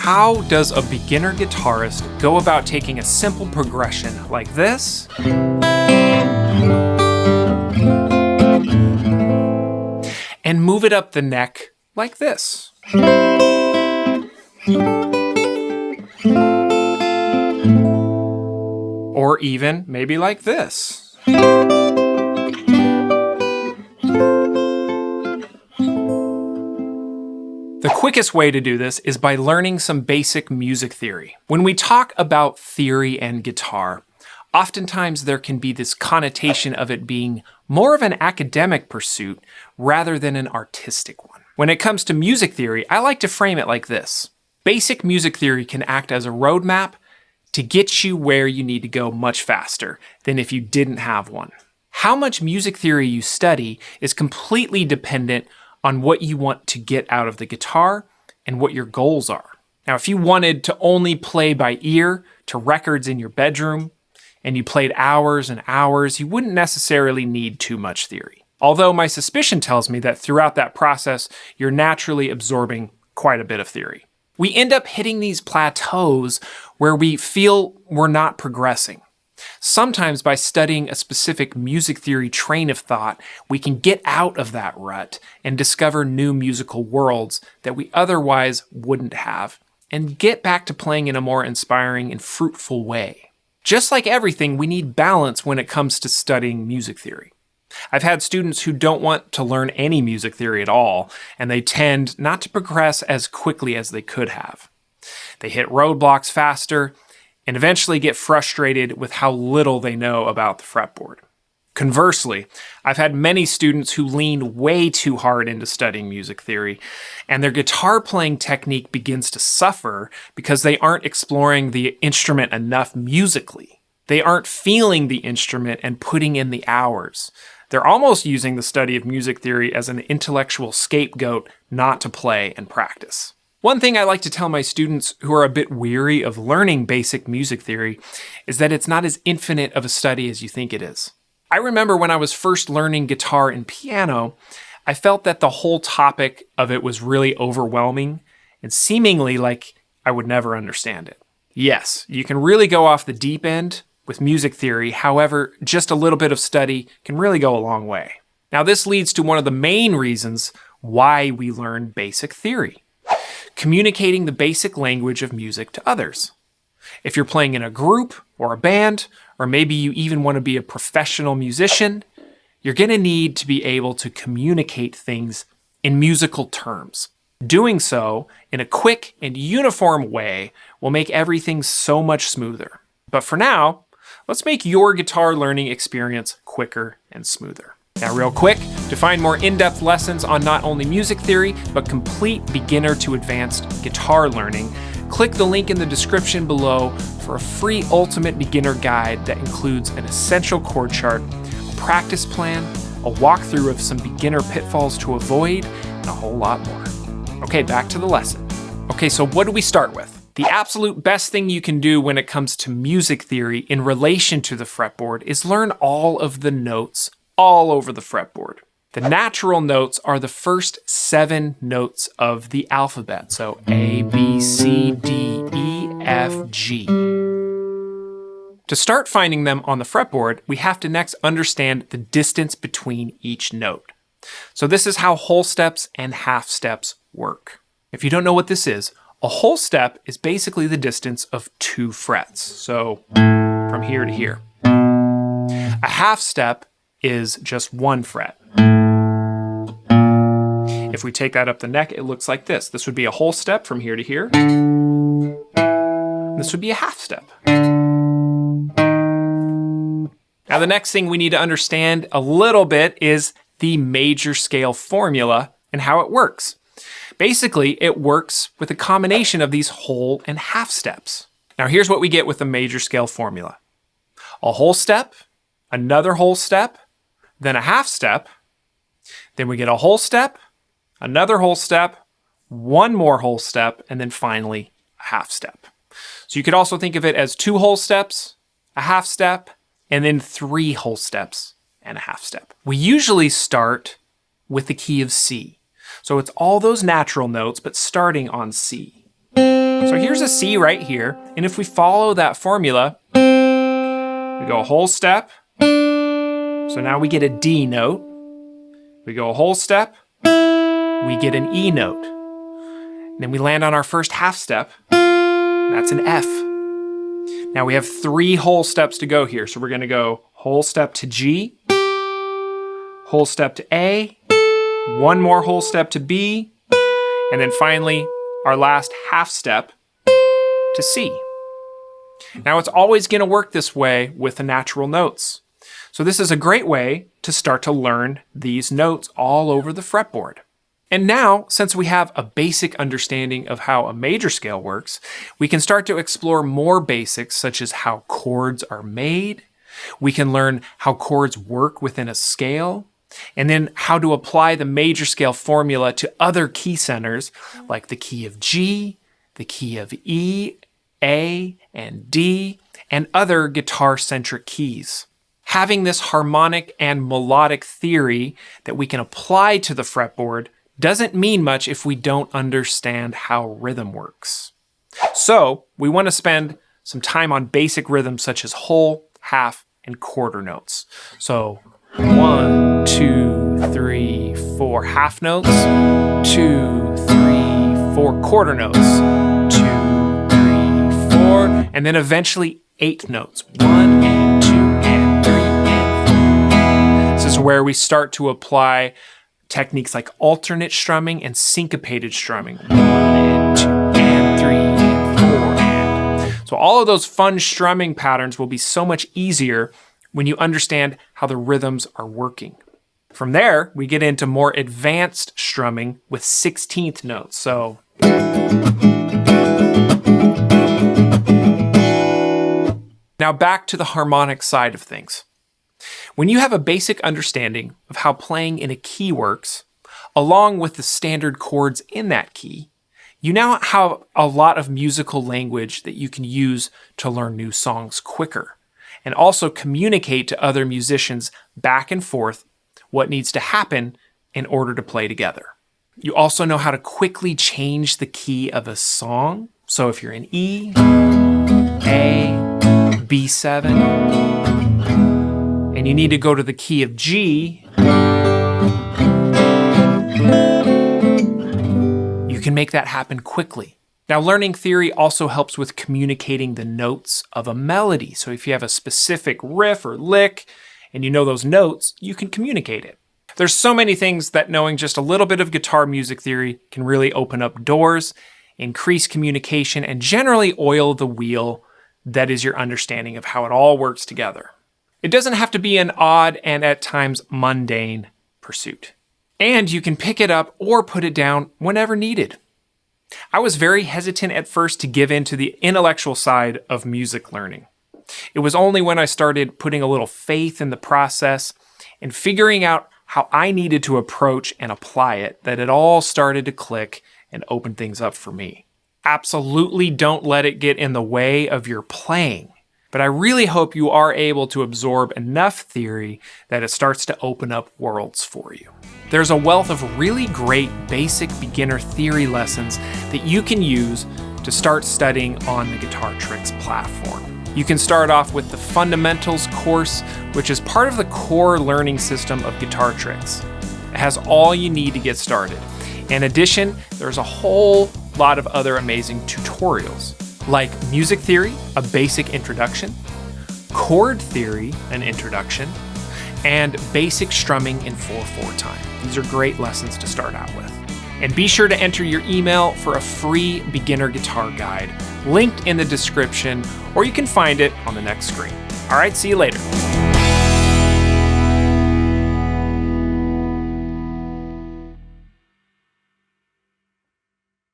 How does a beginner guitarist go about taking a simple progression like this and move it up the neck like this? Or even maybe like this. The quickest way to do this is by learning some basic music theory. When we talk about theory and guitar, oftentimes there can be this connotation of it being more of an academic pursuit rather than an artistic one. When it comes to music theory, I like to frame it like this. Basic music theory can act as a roadmap to get you where you need to go much faster than if you didn't have one. How much music theory you study is completely dependent on what you want to get out of the guitar and what your goals are. Now, if you wanted to only play by ear to records in your bedroom, and you played hours and hours, you wouldn't necessarily need too much theory. Although my suspicion tells me that throughout that process, you're naturally absorbing quite a bit of theory. We end up hitting these plateaus where we feel we're not progressing. Sometimes by studying a specific music theory train of thought, we can get out of that rut and discover new musical worlds that we otherwise wouldn't have, and get back to playing in a more inspiring and fruitful way. Just like everything, we need balance when it comes to studying music theory. I've had students who don't want to learn any music theory at all, and they tend not to progress as quickly as they could have. They hit roadblocks faster, and eventually get frustrated with how little they know about the fretboard. Conversely, I've had many students who lean way too hard into studying music theory, and their guitar playing technique begins to suffer because they aren't exploring the instrument enough musically. They aren't feeling the instrument and putting in the hours. They're almost using the study of music theory as an intellectual scapegoat not to play and practice. One thing I like to tell my students who are a bit weary of learning basic music theory is that it's not as infinite of a study as you think it is. I remember when I was first learning guitar and piano, I felt that the whole topic of it was really overwhelming and seemingly like I would never understand it. Yes, you can really go off the deep end with music theory. However, just a little bit of study can really go a long way. Now, this leads to one of the main reasons why we learn basic theory. Communicating the basic language of music to others. If you're playing in a group or a band, or maybe you even want to be a professional musician, you're going to need to be able to communicate things in musical terms. Doing so in a quick and uniform way will make everything so much smoother. But for now, let's make your guitar learning experience quicker and smoother. Now, real quick, to find more in-depth lessons on not only music theory, but complete beginner to advanced guitar learning, click the link in the description below for a free ultimate beginner guide that includes an essential chord chart, a practice plan, a walkthrough of some beginner pitfalls to avoid, and a whole lot more. Okay, back to the lesson. Okay, so what do we start with? The absolute best thing you can do when it comes to music theory in relation to the fretboard is learn all of the notes all over the fretboard. The natural notes are the first 7 notes of the alphabet. So A, B, C, D, E, F, G. To start finding them on the fretboard, we have to next understand the distance between each note. So this is how whole steps and half steps work. If you don't know what this is, a whole step is basically the distance of 2 frets. So from here to here. A half step is just 1 fret. If we take that up the neck, it looks like this. This would be a whole step from here to here. This would be a half step. Now, the next thing we need to understand a little bit is the major scale formula and how it works. Basically, it works with a combination of these whole and half steps. Now, here's what we get with the major scale formula. A whole step, another whole step, then a half step, then we get a whole step, another whole step, one more whole step, and then finally a half step. So you could also think of it as 2 whole steps, a half step, and then 3 whole steps and a half step. We usually start with the key of C. So it's all those natural notes, but starting on C. So here's a C right here, and if we follow that formula, we go a whole step, so now we get a D note. We go a whole step, we get an E note. And then we land on our first half step, that's an F. Now we have 3 whole steps to go here, so we're gonna go whole step to G, whole step to A, 1 more whole step to B, and then finally our last half step to C. Now it's always going to work this way with the natural notes. So this is a great way to start to learn these notes all over the fretboard. And now, since we have a basic understanding of how a major scale works, we can start to explore more basics such as how chords are made. We can learn how chords work within a scale, and then how to apply the major scale formula to other key centers like the key of G, the key of E, A, and D, and other guitar-centric keys. Having this harmonic and melodic theory that we can apply to the fretboard doesn't mean much if we don't understand how rhythm works. So we want to spend some time on basic rhythms such as whole, half, and quarter notes. So 1, 2, 3, 4 half notes, 2, 3, 4 quarter notes, 2, 3, 4, and then eventually 8 notes, 1 and 2 and 3 and 4. This is where we start to apply techniques like alternate strumming and syncopated strumming, 1 and 2 and 3 and 4 and. So all of those fun strumming patterns will be so much easier when you understand how the rhythms are working. From there, we get into more advanced strumming with 16th notes. So now back to the harmonic side of things. When you have a basic understanding of how playing in a key works, along with the standard chords in that key, you now have a lot of musical language that you can use to learn new songs quicker, and also communicate to other musicians back and forth what needs to happen in order to play together. You also know how to quickly change the key of a song. So if you're in E, A, B7, and you need to go to the key of G, you can make that happen quickly. Now, learning theory also helps with communicating the notes of a melody. So if you have a specific riff or lick and you know those notes, you can communicate it. There's so many things that knowing just a little bit of guitar music theory can really open up doors, increase communication, and generally oil the wheel that is your understanding of how it all works together. It doesn't have to be an odd and at times mundane pursuit. And you can pick it up or put it down whenever needed. I was very hesitant at first to give in to the intellectual side of music learning. It was only when I started putting a little faith in the process and figuring out how I needed to approach and apply it that it all started to click and open things up for me. Absolutely don't let it get in the way of your playing, but I really hope you are able to absorb enough theory that it starts to open up worlds for you. There's a wealth of really great basic beginner theory lessons that you can use to start studying on the Guitar Tricks platform. You can start off with the Fundamentals course, which is part of the core learning system of Guitar Tricks. It has all you need to get started. In addition, there's a whole lot of other amazing tutorials, like music theory, a basic introduction, chord theory, an introduction, and basic strumming in 4/4 time. These are great lessons to start out with. And be sure to enter your email for a free beginner guitar guide, linked in the description, or you can find it on the next screen. All right, see you later.